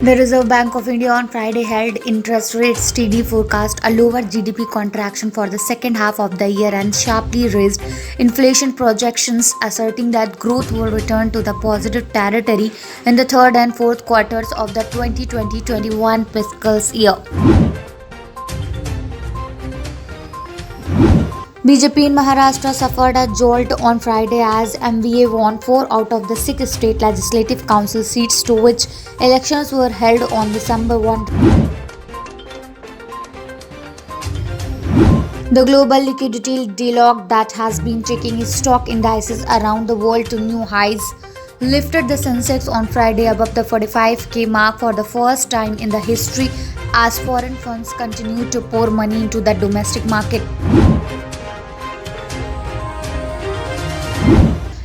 The Reserve Bank of India on Friday held interest rates steady, forecast a lower GDP contraction for the second half of the year and sharply raised inflation projections, asserting that growth will return to the positive territory in the third and fourth quarters of the 2020-21 fiscal year. BJP in Maharashtra suffered a jolt on Friday as MVA won 4 out of the 6 state legislative council seats to which elections were held on December 1. The global liquidity dialogue that has been taking its stock indices around the world to new highs lifted the Sensex on Friday above the 45k mark for the first time in the history as foreign funds continue to pour money into the domestic market.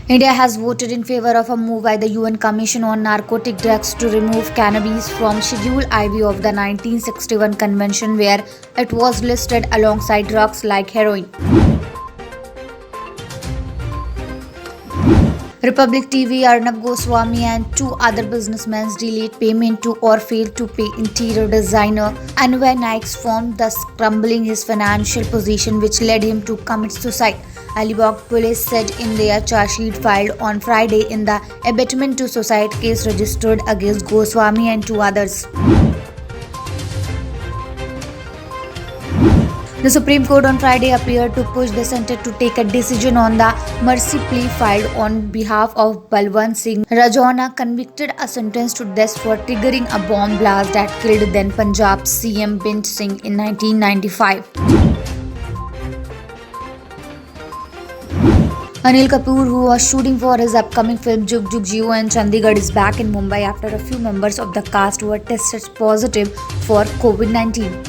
India has voted in favor of a move by the UN Commission on Narcotic Drugs to remove cannabis from Schedule IV of the 1961 Convention, where it was listed alongside drugs like heroin. Republic TV Arnab Goswami and 2 other businessmen delayed payment to or failed to pay interior designer Anvay Naik's firm, thus crumbling his financial position, which led him to commit suicide. Alibag police said in their charge sheet filed on Friday in the abetment to suicide case registered against Goswami and 2 others. The Supreme Court on Friday appeared to push the centre to take a decision on the mercy plea filed on behalf of Balwant Singh Rajona, convicted a sentence to death for triggering a bomb blast that killed then Punjab CM Bint Singh in 1995. Anil Kapoor, who was shooting for his upcoming film Jug Jug Jio in Chandigarh, is back in Mumbai after a few members of the cast were tested positive for COVID-19.